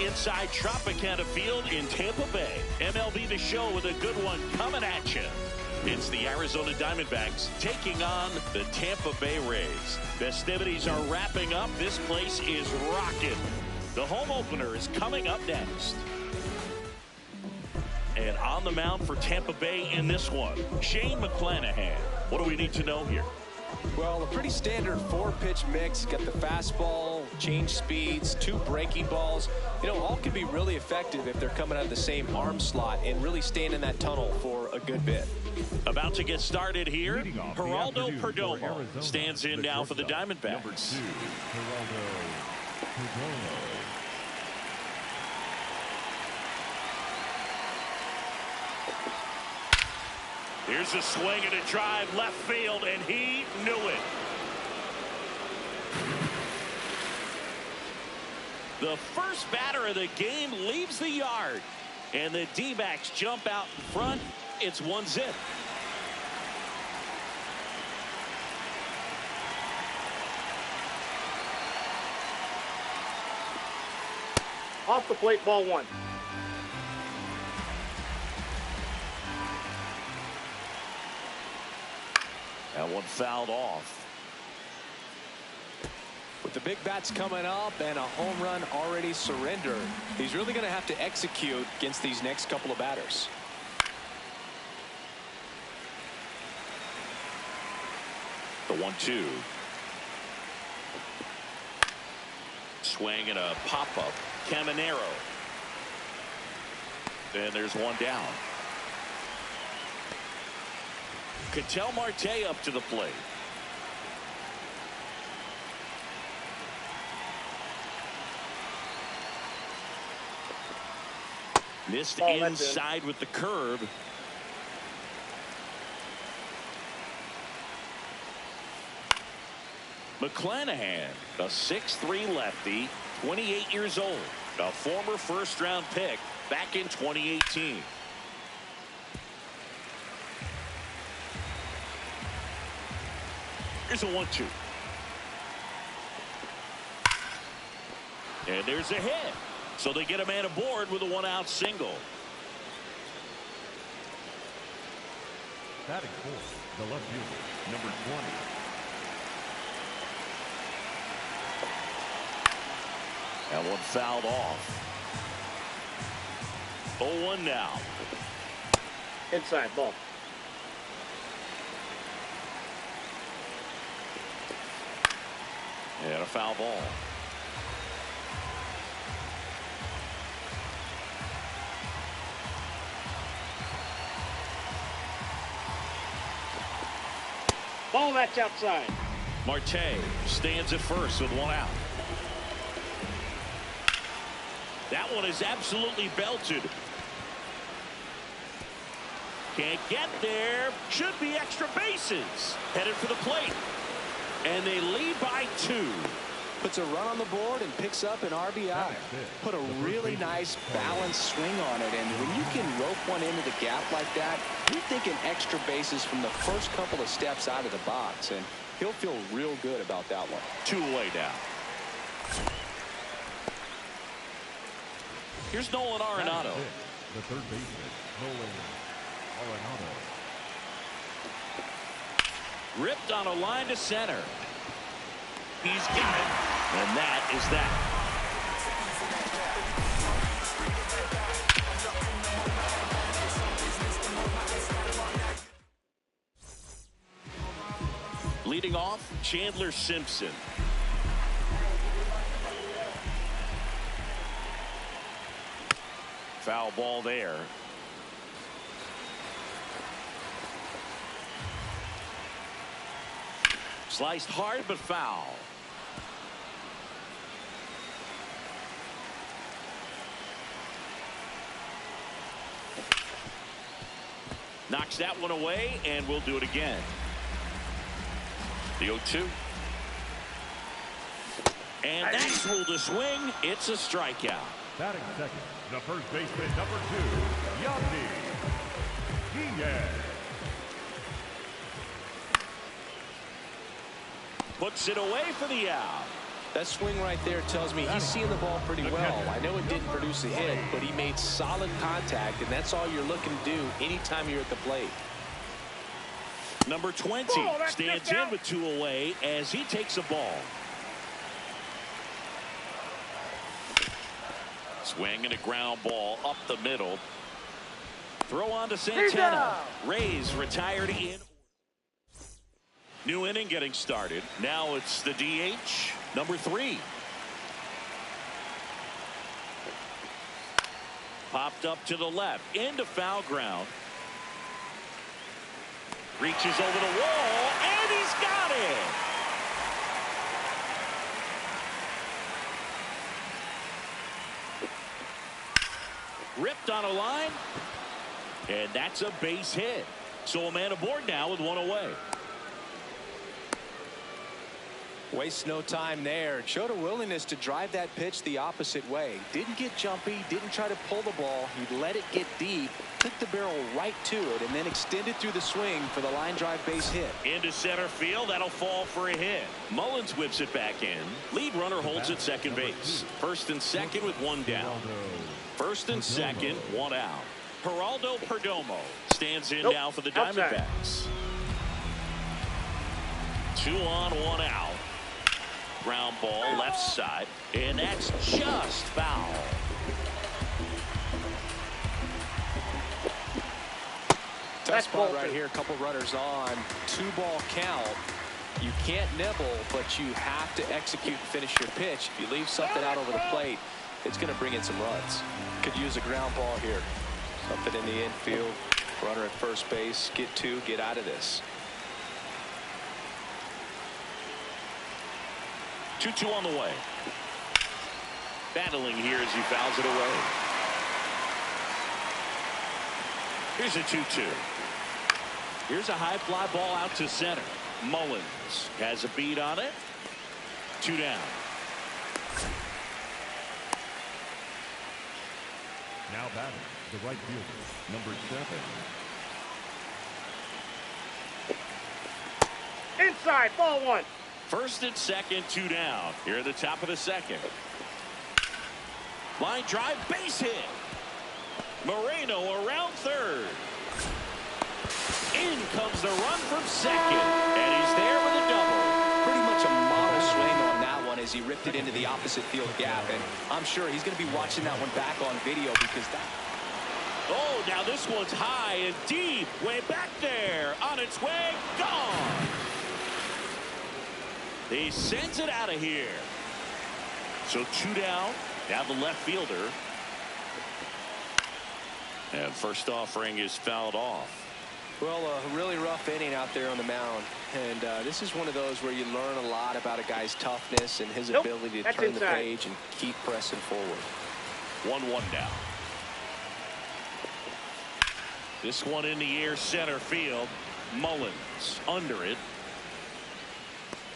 inside Tropicana Field in Tampa Bay. MLB The Show with a good one coming at you. It's the Arizona Diamondbacks taking on the Tampa Bay Rays. Festivities are wrapping up. This place is rocking. The home opener is coming up next. And on the mound for Tampa Bay in this one, Shane McClanahan. What do we need to know here? Well, a pretty standard 4-pitch mix. Got the fastball, change speeds, 2 breaking balls. You know, all can be really effective if they're coming out of the same arm slot and really staying in that tunnel for a good bit. About to get started here. Geraldo Perdomo stands in now for the Diamondbacks. Number 2, Geraldo Perdomo. Here's a swing and a drive left field, and he knew it. The first batter of the game leaves the yard, and the D-backs jump out in front. It's 1-0. Off the plate, ball 1. That one fouled off. With the big bats coming up and a home run already surrendered, he's really going to have to execute against these next couple of batters. The 1-2. Swing and a pop-up. Caminero. And there's one down. Ketel Marte up to the plate. Missed inside with the curve. McClanahan, a 6'3" lefty, 28 years old, a former first-round pick back in 2018. Here's a 1-2. And there's a hit. So they get a man aboard with a 1-out single. Batting fourth, the left fielder, number 20. That one fouled off. 0-1 now. Inside, ball. And a foul ball. Ball, that's outside. Marte stands at first with 1 out. That one is absolutely belted. Can't get there. Should be extra bases. Headed for the plate. And they lead by 2. Puts a run on the board and picks up an RBI. Put a really nice balanced swing on it, and when you can rope one into the gap like that, you're thinking extra bases from the first couple of steps out of the box, and he'll feel real good about that one. 2 away now. Here's Nolan Arenado. The third baseman, Nolan Arenado. Ripped on a line to center. He's got it, and that is that. Leading off, Chandler Simpson. Foul ball there. Sliced hard but foul. Knocks that one away, and we'll do it again. The 0-2. And that's ruled a swing. It's a strikeout. Batting second, the first baseman, number 2, Yandy Diaz. Puts it away for the out. That swing right there tells me he's seeing the ball pretty well. I know it didn't produce a hit, but he made solid contact, and that's all you're looking to do anytime you're at the plate. Number 20 stands in with 2 away as he takes a ball. Swing and a ground ball up the middle. Throw on to Santana. Rays retired in. New inning getting started. Now it's the DH, number 3. Popped up to the left, into foul ground. Reaches over the wall, and he's got it. Ripped on a line, and that's a base hit. So a man aboard now with 1 away. Waste no time there. Showed a willingness to drive that pitch the opposite way. Didn't get jumpy, didn't try to pull the ball. He let it get deep, took the barrel right to it, and then extended through the swing for the line drive base hit. Into center field, that'll fall for a hit. Mullins whips it back in. Lead runner holds at second base. First and second with 1 down. First and second, 1 out. Geraldo Perdomo stands in now for the Diamondbacks. 2 on, 1 out. Ground ball left side, and that's just foul. Tough spot right here. A couple runners on. 2-ball count. You can't nibble, but you have to execute and finish your pitch. If you leave something out over the plate, it's going to bring in some runs. Could use a ground ball here. Something in the infield. Runner at first base. Get 2. Get out of this. 2-2 on the way. Battling here as he fouls it away. Here's a 2-2. Here's a high fly ball out to center. Mullins has a beat on it. 2 down. Now batting, the right fielder, number 7. Inside, ball 1. First and second, 2 down. Here at the top of the second. Line drive, base hit. Moreno around third. In comes the run from second, and he's there with a double. Pretty much a model swing on that one as he ripped it into the opposite field gap, and I'm sure he's going to be watching that one back on video because that. Oh, now this one's high and deep, way back there, on its way, gone. He sends it out of here. So 2 down. Now the left fielder. And first offering is fouled off. Well, a really rough inning out there on the mound. And this is one of those where you learn a lot about a guy's toughness and his ability to turn the page and keep pressing forward. 1-1 now. This one in the air, center field. Mullins under it.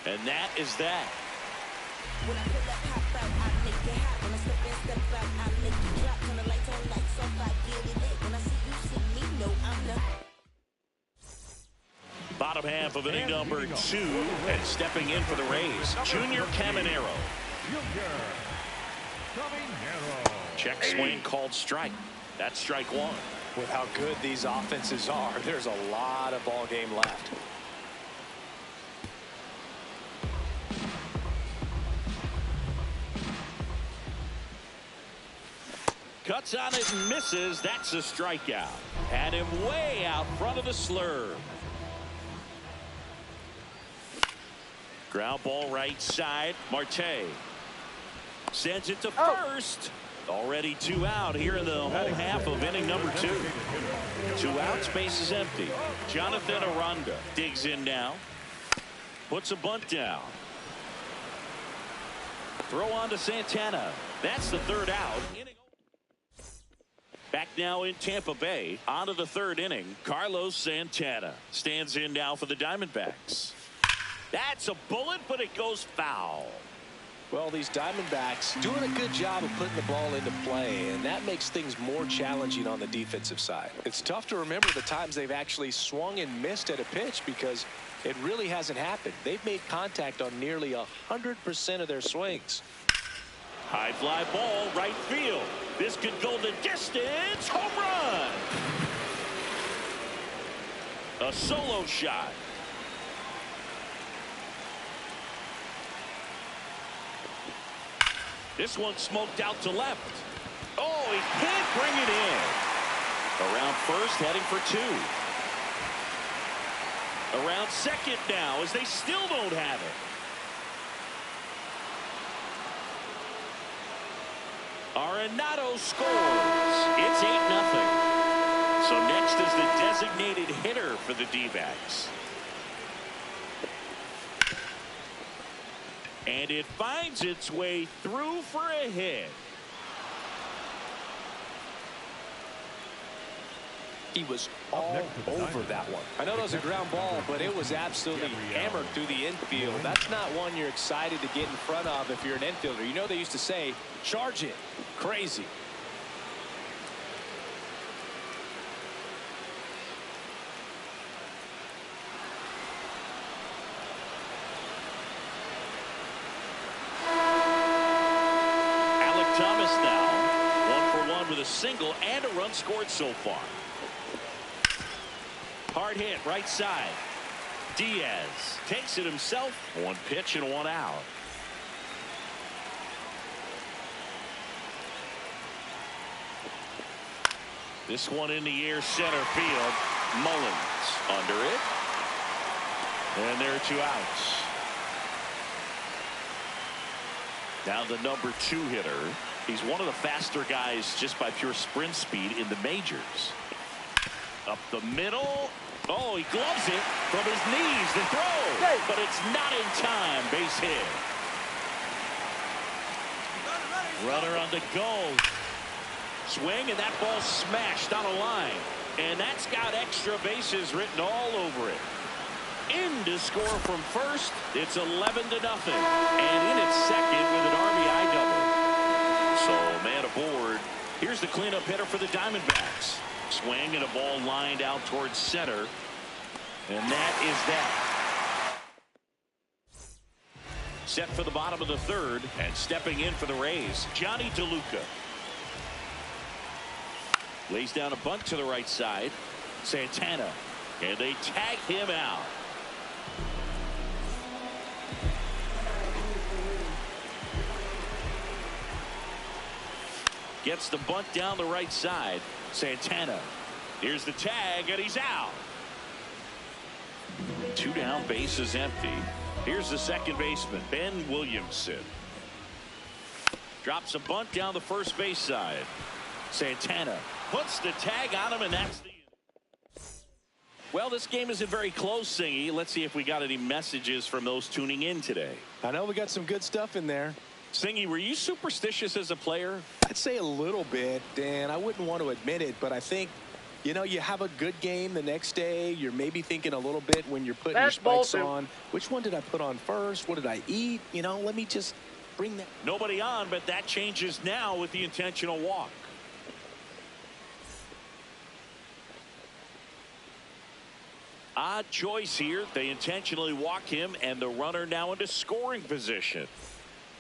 And that is that. When I pull up, hop out, I make it hot. When I step in, step out, I make it drop. Turn the lights on, lights off, I get it lit. When I see you, see me, no, I'm not. Bottom half of inning number 2, and stepping in for the Rays, Junior Caminero. Check swing called strike. That's strike 1. With how good these offenses are, there's a lot of ball game left. Cuts on it and misses. That's a strikeout. Had him way out front of the slurve. Ground ball right side. Marte sends it to first. Already 2 out here in the home half of inning number 2. 2 outs, base is empty. Jonathan Aranda digs in now. Puts a bunt down. Throw on to Santana. That's the 3rd out. Back now in Tampa Bay, on to the 3rd inning. Carlos Santana stands in now for the Diamondbacks. That's a bullet, but it goes foul. Well, these Diamondbacks doing a good job of putting the ball into play, and that makes things more challenging on the defensive side. It's tough to remember the times they've actually swung and missed at a pitch because it really hasn't happened. They've made contact on nearly 100% of their swings. High fly ball, right field. This could go the distance. Home run. A solo shot. This one smoked out to left. Oh, he can't bring it in. Around first, heading for two. Around second now, as they still don't have it. Arenado scores. It's 8-0. So next is the designated hitter for the D-backs. And it finds its way through for a hit. He was all over that one. I know that was a ground ball, but it was absolutely hammered through the infield. That's not one you're excited to get in front of if you're an infielder. You know they used to say, charge it. Crazy. Thomas now 1 for 1 with a single and a run scored so far. Hard hit right side. Diaz takes it himself. 1 pitch and 1 out. This one in the air, center field. Mullins under it. And there are 2 outs. Now the number 2 hitter. He's one of the faster guys just by pure sprint speed in the majors. Up the middle. Oh, he gloves it from his knees to throw. But it's not in time. Base hit. Runner on the go. Swing, and that ball smashed on a line. And that's got extra bases written all over it. In to score from first. It's 11-0. And in at second with an RBI double. So man aboard. Here's the cleanup hitter for the Diamondbacks. Swing and a ball lined out towards center. And that is that. Set for the bottom of the third. And stepping in for the Rays, Johnny DeLuca. Lays down a bunt to the right side. Santana. And they tag him out. Gets the bunt down the right side. Santana. Here's the tag, and he's out. 2 down, base is empty. Here's the second baseman, Ben Williamson. Drops a bunt down the first base side. Santana puts the tag on him, and that's the end. Well, this game isn't very close, Singy. Let's see if we got any messages from those tuning in today. I know we got some good stuff in there. Singy, were you superstitious as a player? I'd say a little bit, Dan. I wouldn't want to admit it, but I think, you know, you have a good game the next day. You're maybe thinking a little bit when you're putting your spikes on. Which one did I put on first? What did I eat? You know, let me just bring that. Nobody on, but that changes now with the intentional walk. Odd choice here. They intentionally walk him, and the runner now into scoring position.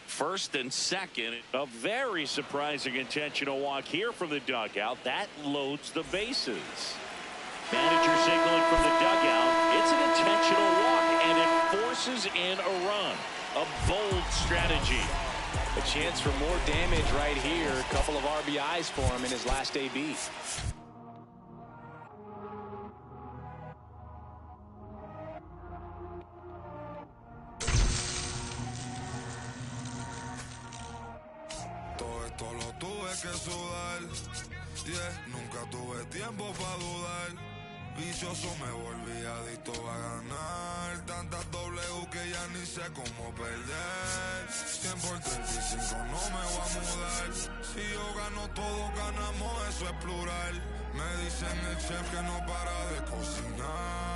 First and second, a very surprising intentional walk here from the dugout. That loads the bases. Manager signaling from the dugout. It's an intentional walk, and it forces in a run. A bold strategy. A chance for more damage right here. A couple of RBIs for him in his last AB. Que sudar, yeah, nunca tuve tiempo para dudar. Vicioso me volví adicto a ganar. Tantas W que ya ni sé cómo perder. 100 por 35 no me voy a mudar. Si yo gano, todos ganamos, eso es plural. Me dicen el chef que no para de cocinar.